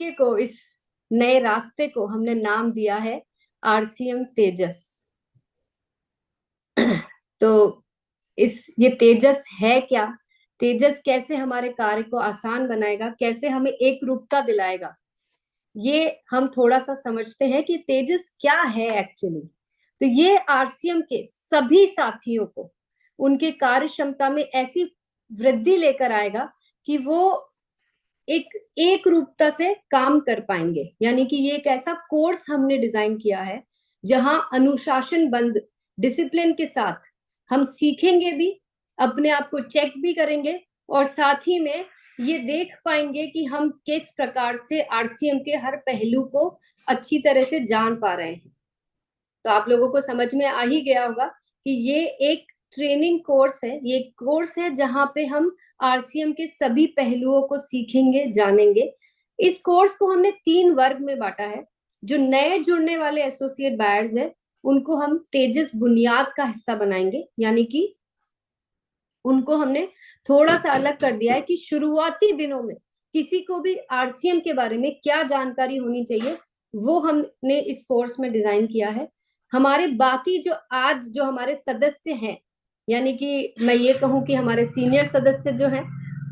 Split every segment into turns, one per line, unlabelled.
तरीके को, इस नए रास्ते को हमने नाम दिया है आरसीएम तेजस। तो ये तेजस है क्या? तेजस कैसे हमारे कार्य को आसान बनाएगा, कैसे हमें एक रूपता दिलाएगा, ये हम थोड़ा सा समझते हैं कि तेजस क्या है एक्चुअली। तो ये आरसीएम के सभी साथियों को उनके कार्य क्षमता में ऐसी वृद्धि लेकर आएगा कि वो एक रूपता से काम कर पाएंगे। यानी कि ये एक ऐसा कोर्स हमने डिजाइन किया है जहां अनुशासनबद्ध डिसिप्लिन के साथ हम सीखेंगे भी, अपने आप को चेक भी करेंगे, और साथ ही में ये देख पाएंगे कि हम किस प्रकार से आरसीएम के हर पहलू को अच्छी तरह से जान पा रहे हैं। तो आप लोगों को समझ में आ ही गया होगा कि ये एक ट्रेनिंग कोर्स है, ये कोर्स है जहां पे हम आरसीएम के सभी पहलुओं को सीखेंगे, जानेंगे। इस कोर्स को हमने 3 वर्ग में बांटा है। जो नए जुड़ने वाले एसोसिएट बायर्स हैं, उनको हम तेजस बुनियाद का हिस्सा बनाएंगे। यानी कि उनको हमने थोड़ा सा अलग कर दिया है कि शुरुआती दिनों में किसी को भी आरसीएम के बारे में क्या जानकारी होनी चाहिए, वो हमने इस कोर्स में डिजाइन किया है। हमारे बाकी जो हमारे सदस्य हैं, यानी कि मैं ये कहूं कि हमारे सीनियर सदस्य जो हैं,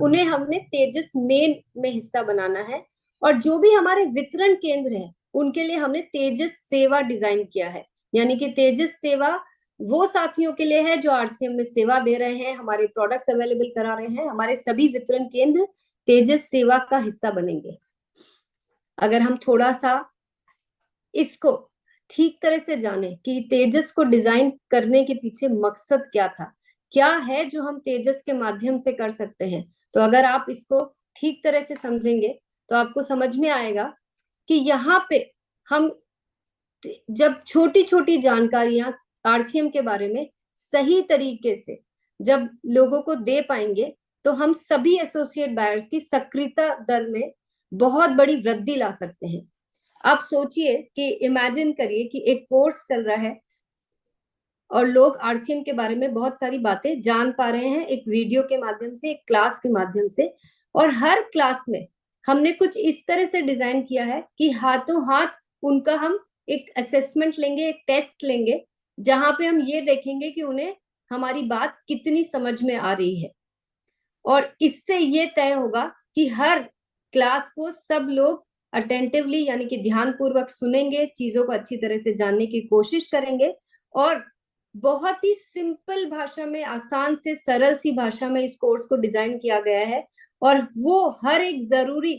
उन्हें हमने तेजस मेन में हिस्सा बनाना है। और जो भी हमारे वितरण केंद्र है, उनके लिए हमने तेजस सेवा डिजाइन किया है। यानी कि तेजस सेवा वो साथियों के लिए है जो आरसीएम में सेवा दे रहे हैं, हमारे प्रोडक्ट्स अवेलेबल करा रहे हैं। हमारे सभी वितरण केंद्र तेजस सेवा का हिस्सा बनेंगे। अगर हम थोड़ा सा इसको ठीक तरह से जाने कि तेजस को डिजाइन करने के पीछे मकसद क्या था, क्या है जो हम तेजस के माध्यम से कर सकते हैं, तो अगर आप इसको ठीक तरह से समझेंगे तो आपको समझ में आएगा कि यहाँ पे हम जब छोटी छोटी जानकारियां आरसीएम के बारे में सही तरीके से जब लोगों को दे पाएंगे, तो हम सभी एसोसिएट बायर्स की सक्रियता दर में बहुत बड़ी वृद्धि ला सकते हैं। आप सोचिए कि इमेजिन करिए कि एक कोर्स चल रहा है और लोग आरसीएम के बारे में बहुत सारी बातें जान पा रहे हैं, एक वीडियो के माध्यम से, एक क्लास के माध्यम से। और हर क्लास में हमने कुछ इस तरह से डिजाइन किया है कि हाथों हाथ उनका हम एक असेसमेंट लेंगे, एक टेस्ट लेंगे, जहां पे हम ये देखेंगे कि उन्हें हमारी बात कितनी समझ में आ रही है। और इससे ये तय होगा कि हर क्लास को सब लोग अटेंटिवली, यानी कि ध्यान पूर्वक सुनेंगे, चीजों को अच्छी तरह से जानने की कोशिश करेंगे, और बहुत ही सिंपल भाषा में, आसान से सरल सी भाषा में इस कोर्स को डिजाइन किया गया है। और वो हर एक जरूरी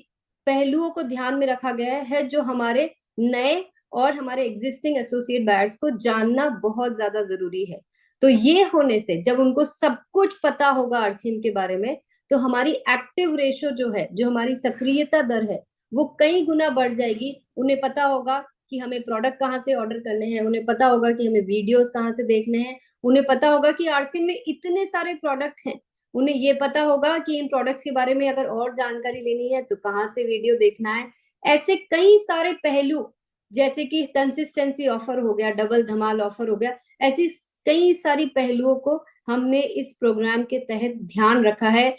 पहलुओं को ध्यान में रखा गया है जो हमारे नए और हमारे एग्जिस्टिंग एसोसिएट बायर्स को जानना बहुत ज्यादा जरूरी है। तो ये होने से जब उनको सब कुछ पता होगा आरसीएम के बारे में, तो हमारी एक्टिव रेशो जो है, जो हमारी सक्रियता दर है, वो कई गुना बढ़ जाएगी। उन्हें पता होगा कि हमें प्रोडक्ट कहाँ से ऑर्डर करने हैं, उन्हें पता होगा कि हमें वीडियोस कहाँ से देखने हैं, उन्हें पता होगा कि आरसीएम में इतने सारे प्रोडक्ट हैं, उन्हें ये पता होगा कि इन प्रोडक्ट्स के बारे में अगर और जानकारी लेनी है तो कहाँ से वीडियो देखना है। ऐसे कई सारे पहलू, जैसे कि कंसिस्टेंसी ऑफर हो गया, डबल धमाल ऑफर हो गया, ऐसी कई सारी पहलुओं को हमने इस प्रोग्राम के तहत ध्यान रखा है।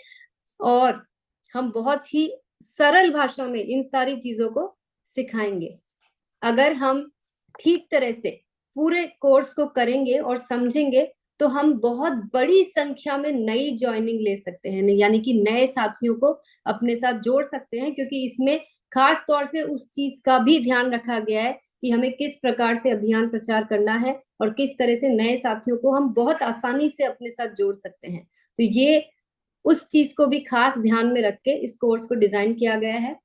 और हम बहुत ही सरल भाषा में इन सारी चीजों को सिखाएंगे। अगर हम ठीक तरह से पूरे कोर्स को करेंगे और समझेंगे, तो हम बहुत बड़ी संख्या में नई ज्वाइनिंग ले सकते हैं, यानी कि नए साथियों को अपने साथ जोड़ सकते हैं। क्योंकि इसमें खास तौर से उस चीज का भी ध्यान रखा गया है कि हमें किस प्रकार से अभियान प्रचार करना है और किस तरह से नए साथियों को हम बहुत आसानी से अपने साथ जोड़ सकते हैं। तो ये उस चीज को भी खास ध्यान में रख के इस कोर्स को डिजाइन किया गया है।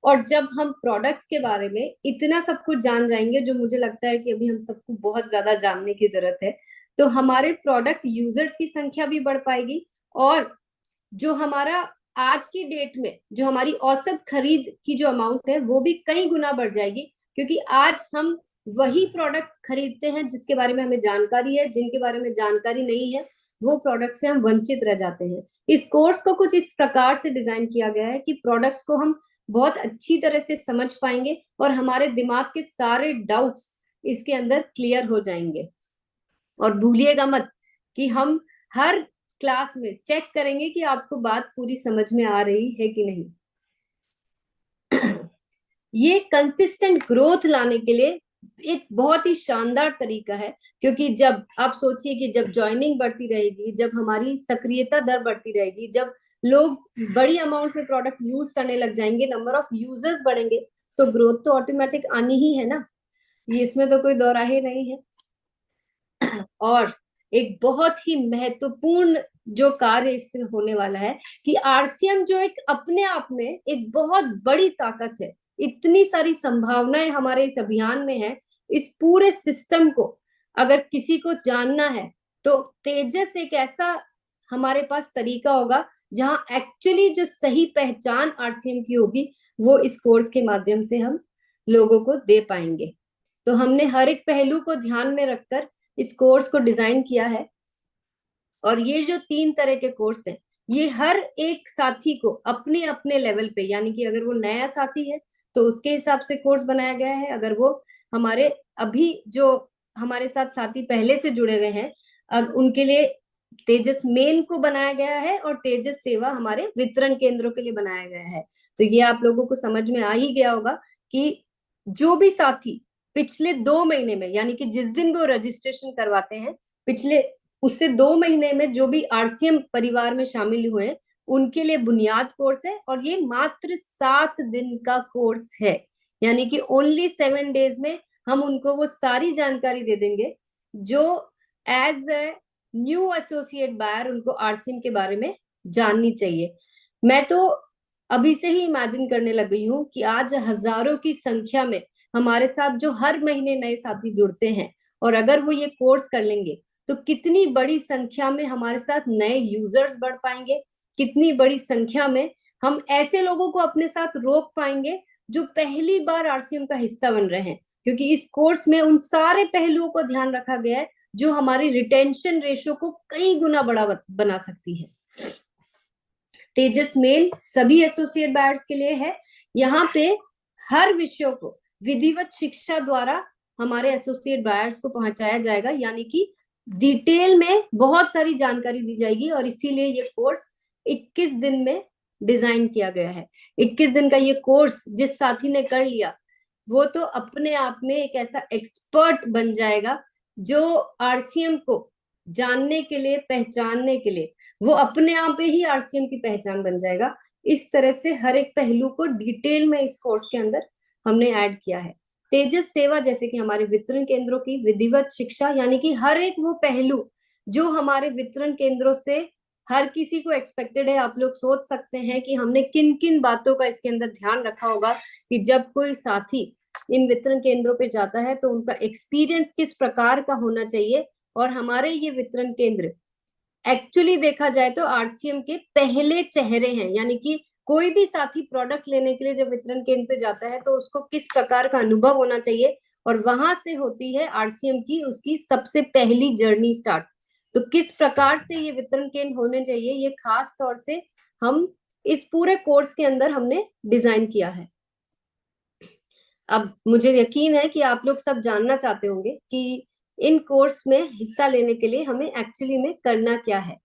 और जब हम प्रोडक्ट्स के बारे में इतना सब कुछ जान जाएंगे, जो मुझे लगता है कि अभी हम सबको बहुत ज्यादा जानने की जरूरत है, तो हमारे प्रोडक्ट यूजर्स की संख्या भी बढ़ पाएगी। और जो हमारा आज की डेट में जो हमारी औसत खरीद की जो अमाउंट है, वो भी कई गुना बढ़ जाएगी। क्योंकि आज हम वही प्रोडक्ट खरीदते हैं जिसके बारे में हमें जानकारी है, जिनके बारे में जानकारी नहीं है वो प्रोडक्ट से हम वंचित रह जाते हैं। इस कोर्स को कुछ इस प्रकार से डिजाइन किया गया है कि प्रोडक्ट्स को हम बहुत अच्छी तरह से समझ पाएंगे और हमारे दिमाग के सारे डाउट्स इसके अंदर क्लियर हो जाएंगे। और भूलिएगा मत कि हम हर क्लास में चेक करेंगे कि आपको बात पूरी समझ में आ रही है कि नहीं। ये कंसिस्टेंट ग्रोथ लाने के लिए एक बहुत ही शानदार तरीका है, क्योंकि जब आप सोचिए कि जब ज्वाइनिंग बढ़ती रहेगी, जब हमारी सक्रियता दर बढ़ती रहेगी, जब लोग बड़ी अमाउंट में प्रोडक्ट यूज करने लग जाएंगे, नंबर ऑफ यूजर्स बढ़ेंगे, तो ग्रोथ तो ऑटोमेटिक आनी ही है ना, ये इसमें तो कोई दो राय नहीं है। और एक बहुत ही महत्वपूर्ण जो कार्य इससे होने वाला है कि आरसीएम जो एक अपने आप में एक बहुत बड़ी ताकत है, इतनी सारी संभावनाएं हमारे इस अभियान में है, इस पूरे सिस्टम को अगर किसी को जानना है तो तेजस एक ऐसा हमारे पास तरीका होगा जहां एक्चुअली जो सही पहचान आरसीएम की होगी वो इस कोर्स के माध्यम से हम लोगों को दे पाएंगे। तो हमने हर एक पहलू को ध्यान में रखकर इस कोर्स को डिजाइन किया है। और ये जो 3 तरह के कोर्स हैं, ये हर एक साथी को अपने अपने लेवल पे, यानी कि अगर वो नया साथी है तो उसके हिसाब से कोर्स बनाया गया है, अगर वो हमारे अभी जो हमारे साथ साथी पहले से जुड़े हुए हैं उनके लिए तेजस मेन को बनाया गया है, और तेजस सेवा हमारे वितरण केंद्रों के लिए बनाया गया है। तो ये आप लोगों को समझ में आ ही गया होगा कि जो भी साथी पिछले 2 महीने में, यानी कि जिस दिन वो रजिस्ट्रेशन करवाते हैं, पिछले उससे 2 महीने में जो भी आरसीएम परिवार में शामिल हुए हैं, उनके लिए बुनियाद कोर्स है, और ये मात्र 7 दिन का कोर्स है, यानी कि ओनली 7 डेज में हम उनको वो सारी जानकारी दे देंगे जो as a new associate buyer उनको आरसीएम के बारे में जाननी चाहिए। मैं तो अभी से ही इमेजिन करने लग गई हूँ कि आज हजारों की संख्या में हमारे साथ जो हर महीने नए साथी जुड़ते हैं, और अगर वो ये कोर्स कर लेंगे तो कितनी बड़ी संख्या में हमारे साथ नए यूजर्स बढ़ पाएंगे, कितनी बड़ी संख्या में हम ऐसे लोगों को अपने साथ रोक पाएंगे जो पहली बार आरसीएम का हिस्सा बन रहे हैं, क्योंकि इस कोर्स में उन सारे पहलुओं को ध्यान रखा गया है जो हमारी रिटेंशन रेशो को कई गुना बड़ा बना सकती है। तेजस मेल सभी एसोसिएट बायर्स के लिए है। यहाँ पे हर विषयों को विधिवत शिक्षा द्वारा हमारे एसोसिएट बायर्स को पहुंचाया जाएगा, यानी कि डिटेल में बहुत सारी जानकारी दी जाएगी, और इसीलिए ये कोर्स 21 दिन में डिजाइन किया गया है। 21 दिन का ये कोर्स जिस साथी ने कर लिया वो तो अपने आप में एक ऐसा एक्सपर्ट बन जाएगा जो आरसीएम को जानने के लिए, पहचानने के लिए, वो अपने आप ही आरसीएम की पहचान बन जाएगा। इस तरह से हर एक पहलू को डिटेल में इस कोर्स के अंदर हमने ऐड किया है। तेजस सेवा जैसे कि हमारे वितरण केंद्रों की विधिवत शिक्षा, यानी कि हर एक वो पहलू जो हमारे वितरण केंद्रों से हर किसी को एक्सपेक्टेड है। आप लोग सोच सकते हैं कि हमने किन किन बातों का इसके अंदर ध्यान रखा होगा कि जब कोई साथी इन वितरण केंद्रों पे जाता है तो उनका एक्सपीरियंस किस प्रकार का होना चाहिए। और हमारे ये वितरण केंद्र एक्चुअली देखा जाए तो आरसीएम के पहले चेहरे हैं, यानी कि कोई भी साथी प्रोडक्ट लेने के लिए जब वितरण केंद्र पे जाता है तो उसको किस प्रकार का अनुभव होना चाहिए, और वहां से होती है आरसीएम की उसकी सबसे पहली जर्नी स्टार्ट। तो किस प्रकार से ये वितरण केंद्र होने चाहिए, ये खास तौर से हम इस पूरे कोर्स के अंदर हमने डिजाइन किया है। अब मुझे यकीन है कि आप लोग सब जानना चाहते होंगे कि इन कोर्स में हिस्सा लेने के लिए हमें एक्चुअली में करना क्या है।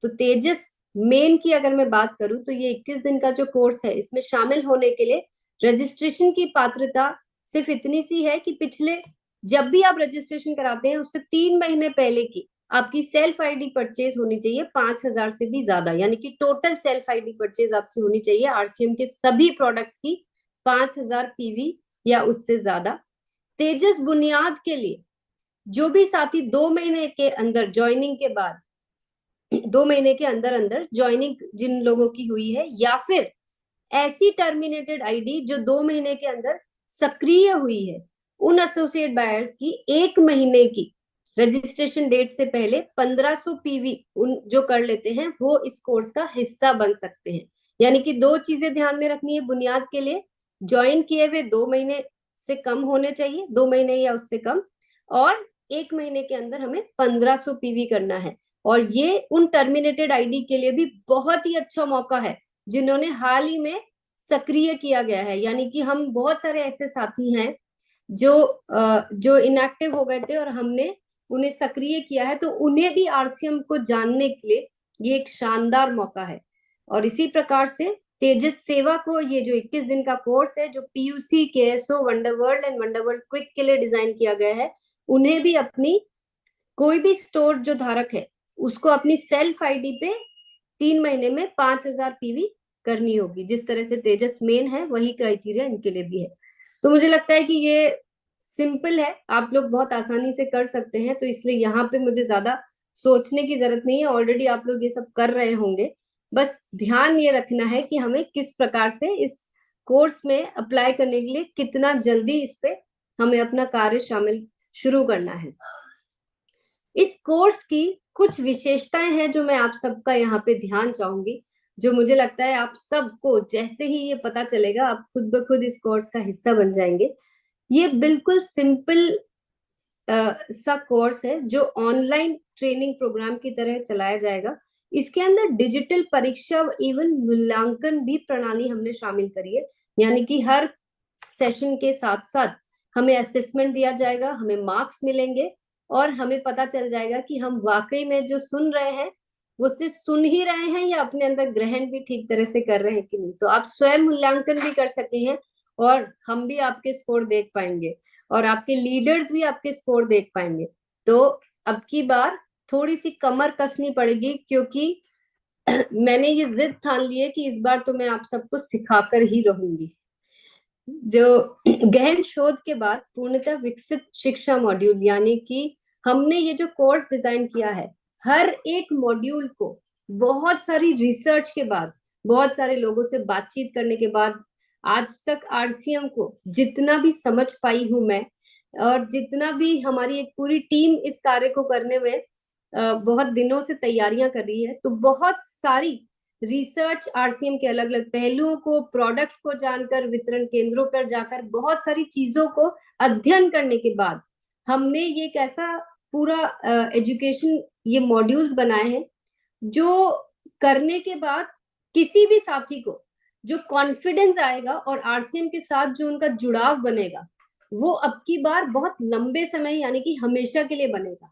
तो तेजस मेन की अगर मैं बात करूं तो ये 21 दिन का जो कोर्स है, इसमें शामिल होने के लिए रजिस्ट्रेशन की पात्रता सिर्फ इतनी सी है कि पिछले जब भी आप रजिस्ट्रेशन कराते हैं उससे 3 महीने पहले की आपकी सेल्फ आईडी परचेज होनी चाहिए 5,000 से भी ज्यादा, यानी कि टोटल सेल्फ आईडी परचेज आपकी होनी चाहिए आरसीएम के सभी प्रोडक्ट्स की 5,000 पीवी या उससे ज्यादा। तेजस बुनियाद के लिए जो भी साथी 2 महीने के अंदर ज्वाइनिंग के बाद, 2 महीने के अंदर अंदर ज्वाइनिंग जिन लोगों की हुई है, या फिर ऐसी टर्मिनेटेड आईडी जो 2 महीने के अंदर सक्रिय हुई है, उन एसोसिएट बायर्स की 1 महीने की रजिस्ट्रेशन डेट से पहले 1500 पीवी उन जो कर लेते हैं वो इस कोर्स का हिस्सा बन सकते हैं। यानी कि 2 चीजें ध्यान में रखनी है बुनियाद के लिए, ज्वाइन किए हुए 2 महीने से कम होने चाहिए, 2 महीने या उससे कम, और 1 महीने के अंदर हमें 1500 पीवी करना है। और ये उन टर्मिनेटेड आईडी के लिए भी बहुत ही अच्छा मौका है जिन्होंने हाल ही में सक्रिय किया गया है, यानी कि हम बहुत सारे ऐसे साथी हैं जो इनएक्टिव हो गए थे और हमने उन्हें सक्रिय किया है, तो उन्हें भी आरसीएम को जानने के लिए ये एक शानदार मौका है। और इसी प्रकार से तेजस सेवा को, ये जो 21 दिन का कोर्स है जो पीयूसी, केएसओ, वंडरवर्ल्ड एंड वंडरवर्ल्ड क्विक के लिए डिजाइन किया गया है, उन्हें भी अपनी कोई भी स्टोर जो धारक है उसको अपनी सेल्फ आईडी पे 3 महीने में 5,000 पीवी करनी होगी। जिस तरह से तेजस मेन है वही क्राइटेरिया इनके लिए भी है। तो मुझे लगता है कि ये सिंपल है, आप लोग बहुत आसानी से कर सकते हैं, तो इसलिए यहाँ पे मुझे ज्यादा सोचने की जरूरत नहीं है, ऑलरेडी आप लोग ये सब कर रहे होंगे। बस ध्यान ये रखना है कि हमें किस प्रकार से इस कोर्स में अप्लाई करने के लिए कितना जल्दी इस पे हमें अपना कार्य शामिल शुरू करना है। इस कोर्स की कुछ विशेषताएं हैं जो मैं आप सबका यहाँ पे ध्यान चाहूंगी, जो मुझे लगता है आप सबको जैसे ही ये पता चलेगा आप खुद ब खुद इस कोर्स का हिस्सा बन जाएंगे। ये बिल्कुल सिंपल सा कोर्स है जो ऑनलाइन ट्रेनिंग प्रोग्राम की तरह चलाया जाएगा। इसके अंदर डिजिटल परीक्षा एवं मूल्यांकन भी प्रणाली हमने शामिल करी है, यानी कि हर सेशन के साथ साथ हमें असेसमेंट दिया जाएगा, हमें मार्क्स मिलेंगे और हमें पता चल जाएगा कि हम वाकई में जो सुन रहे हैं वो सिर्फ सुन ही रहे हैं या अपने अंदर ग्रहण भी ठीक तरह से कर रहे हैं कि नहीं। तो आप स्वयं मूल्यांकन भी कर सके हैं और हम भी आपके स्कोर देख पाएंगे और आपके लीडर्स भी आपके स्कोर देख पाएंगे। तो अब की बार थोड़ी सी कमर कसनी पड़ेगी, क्योंकि मैंने ये जिद ठान ली है कि इस बार तो मैं आप सबको सिखाकर ही रहूंगी। जो गहन शोध के बाद पूर्णतः विकसित शिक्षा मॉड्यूल, यानी कि हमने ये जो कोर्स डिजाइन किया है, हर एक मॉड्यूल को बहुत सारी रिसर्च के बाद, बहुत सारे लोगों से बातचीत करने के बाद, आज तक आरसीएम को जितना भी समझ पाई हूं मैं, और जितना भी हमारी एक पूरी टीम इस कार्य को करने में बहुत दिनों से तैयारियां कर रही है, तो बहुत सारी रिसर्च, आरसीएम के अलग अलग पहलुओं को, प्रोडक्ट्स को जानकर, वितरण केंद्रों पर जाकर बहुत सारी चीजों को अध्ययन करने के बाद हमने ये एक ऐसा पूरा एजुकेशन, ये मॉड्यूल्स बनाए हैं जो करने के बाद किसी भी साथी को जो कॉन्फिडेंस आएगा और आरसीएम के साथ जो उनका जुड़ाव बनेगा वो अब की बार बहुत लंबे समय यानी कि हमेशा के लिए बनेगा।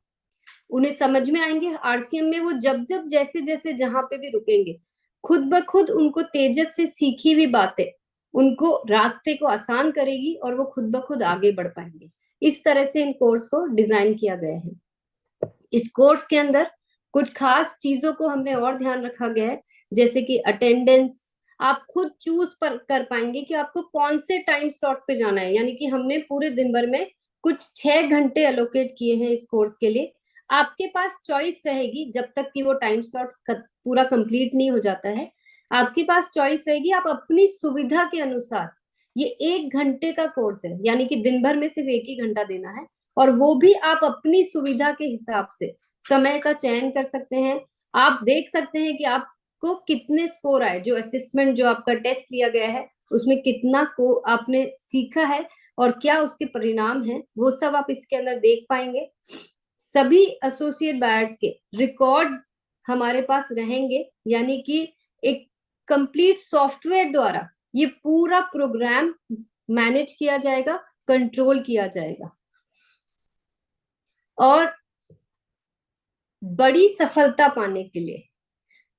उन्हें समझ में आएंगे आरसीएम में, वो जब जब जैसे जैसे जहां पे भी रुकेंगे, खुद ब खुद उनको तेजस से सीखी हुई बातें उनको रास्ते को आसान करेगी और वो खुद ब खुद आगे बढ़ पाएंगे। इस तरह से इन कोर्स को डिजाइन किया गया है। इस कोर्स के अंदर कुछ खास चीजों को हमने और ध्यान रखा गया है, जैसे कि अटेंडेंस आप खुद चूज कर पाएंगे कि आपको कौन से टाइम स्लॉट पे जाना है, यानी कि हमने पूरे दिन भर में कुछ 6 घंटे एलोकेट किए हैं इस कोर्स के लिए। आपके पास चॉइस रहेगी जब तक कि वो टाइम स्लॉट पूरा कंप्लीट नहीं हो जाता है, आपके पास चॉइस रहेगी, आप अपनी सुविधा के अनुसार, ये 1 घंटे का कोर्स है यानी कि दिन भर में सिर्फ 1 ही घंटा देना है, और वो भी आप अपनी सुविधा के हिसाब से समय का चयन कर सकते हैं। आप देख सकते हैं कि आपको कितने स्कोर आए, जो असेसमेंट, जो आपका टेस्ट लिया गया है उसमें कितना को आपने सीखा है और क्या उसके परिणाम हैं, वो सब आप इसके अंदर देख पाएंगे। सभी एसोसिएट बायर्स के रिकॉर्ड्स हमारे पास रहेंगे, यानी कि एक कंप्लीट सॉफ्टवेयर द्वारा ये पूरा प्रोग्राम मैनेज किया जाएगा, कंट्रोल किया जाएगा। और बड़ी सफलता पाने के लिए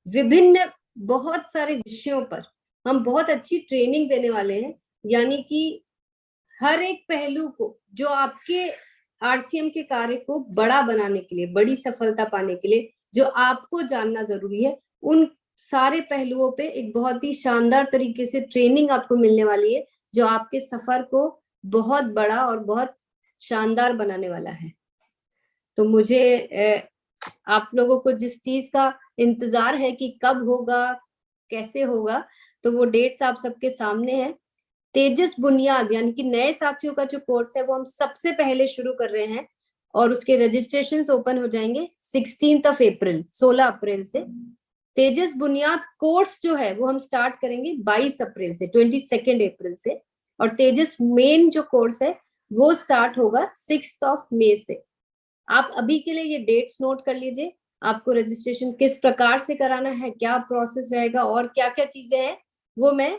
विभिन्न बहुत सारे विषयों पर हम बहुत अच्छी ट्रेनिंग देने वाले हैं, यानी कि हर एक पहलू को जो आपके आरसीएम के कार्य को बड़ा बनाने के लिए, बड़ी सफलता पाने के लिए जो आपको जानना जरूरी है, उन सारे पहलुओं पे एक बहुत ही शानदार तरीके से ट्रेनिंग आपको मिलने वाली है, जो आपके सफर को बहुत बड़ा और बहुत शानदार बनाने वाला है। तो मुझे आप लोगों को जिस चीज का इंतजार है कि कब होगा, कैसे होगा, तो वो डेट्स आप सबके सामने है। तेजस बुनियाद यानी कि नए साथियों का जो कोर्स है वो हम सबसे पहले शुरू कर रहे हैं और उसके रजिस्ट्रेशन ओपन हो जाएंगे 16 अप्रैल, 16 अप्रैल से। तेजस बुनियाद कोर्स जो है वो हम स्टार्ट करेंगे 22 अप्रैल से, 22 अप्रैल से, और तेजस मेन जो कोर्स है वो स्टार्ट होगा 6 मई से। आप अभी के लिए ये डेट्स नोट कर लीजिए, आपको रजिस्ट्रेशन किस प्रकार से कराना है, क्या प्रोसेस रहेगा और क्या क्या चीजें हैं, वो मैं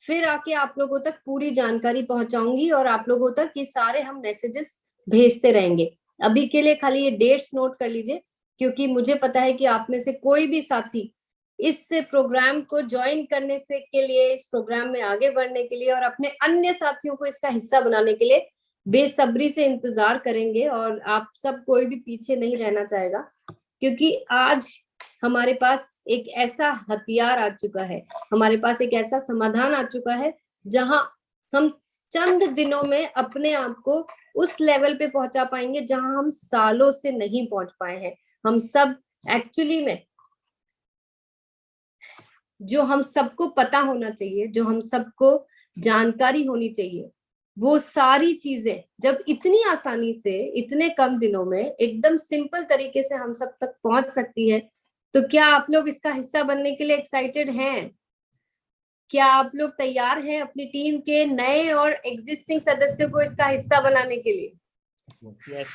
फिर आके आप लोगों तक पूरी जानकारी पहुंचाऊंगी और आप लोगों तक ये सारे हम मैसेजेस भेजते रहेंगे। अभी के लिए खाली ये डेट्स नोट कर लीजिए, क्योंकि मुझे पता है कि आप में से कोई भी साथी इस प्रोग्राम को ज्वाइन करने से के लिए, इस प्रोग्राम में आगे बढ़ने के लिए और अपने अन्य साथियों को इसका हिस्सा बनाने के लिए बेसब्री से इंतजार करेंगे। और आप सब कोई भी पीछे नहीं रहना चाहेगा, क्योंकि आज हमारे पास एक ऐसा हथियार आ चुका है, हमारे पास एक ऐसा समाधान आ चुका है जहां हम चंद दिनों में अपने आप को उस लेवल पे पहुंचा पाएंगे जहां हम सालों से नहीं पहुंच पाए हैं। हम सब एक्चुअली में, जो हम सबको पता होना चाहिए, जो हम सबको जानकारी होनी चाहिए, वो सारी चीजें जब इतनी आसानी से इतने कम दिनों में एकदम सिंपल तरीके से हम सब तक पहुंच सकती है, तो क्या आप लोग इसका हिस्सा बनने के लिए एक्साइटेड हैं? क्या आप लोग तैयार हैं अपनी टीम के नए और एग्जिस्टिंग सदस्यों को इसका हिस्सा बनाने के लिए?
Yes.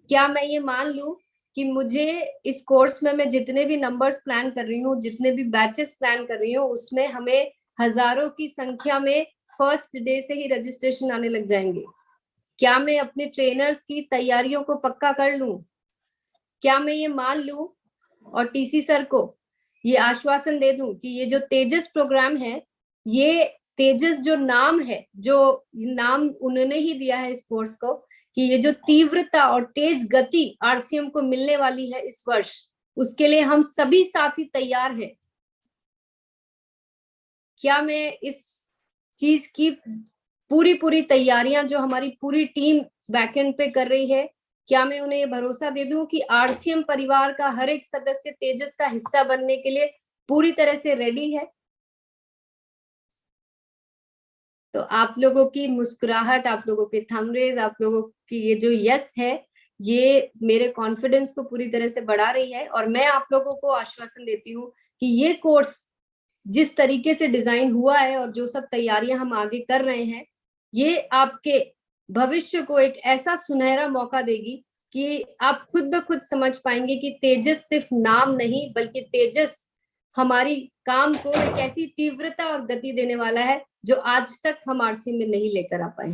क्या मैं ये मान लूं कि मुझे इस कोर्स में मैं जितने भी नंबर्स प्लान कर रही हूँ, जितने भी बैचेस प्लान कर रही हूँ, उसमें हमें हजारों की संख्या में फर्स्ट डे से ही रजिस्ट्रेशन आने लग जाएंगे? क्या मैं अपने ट्रेनर्स की तैयारियों को पक्का कर लूं? क्या मैं ये मान लूं और टीसी सर को ये आश्वासन दे दूं कि ये जो तेजस प्रोग्राम है, ये तेजस जो नाम है, जो नाम उन्होंने ही दिया है इस कोर्स को, कि ये जो तीव्रता और तेज गति आरसीएम को मिलने वाली है इस वर्ष, उसके लिए हम सभी साथी तैयार हैं? क्या मैं इस चीज की पूरी तैयारियां जो हमारी पूरी टीम बैकएंड पे कर रही है, क्या मैं उन्हें ये भरोसा दे दूं कि आरसीएम परिवार का हर एक सदस्य तेजस का हिस्सा बनने के लिए पूरी तरह से रेडी है? तो आप लोगों की मुस्कुराहट, आप लोगों के थंबरेज, आप लोगों की ये जो यस है, ये मेरे कॉन्फिडेंस को पूरी तरह से बढ़ा रही है। और मैं आप लोगों को आश्वासन देती हूँ कि ये कोर्स जिस तरीके से डिजाइन हुआ है और जो सब तैयारियां हम आगे कर रहे हैं, ये आपके भविष्य को एक ऐसा सुनहरा मौका देगी कि आप खुद ब खुद समझ पाएंगे कि तेजस सिर्फ नाम नहीं, बल्कि तेजस हमारी काम को एक ऐसी तीव्रता और गति देने वाला है जो आज तक हम आरसी में नहीं लेकर आ पाए।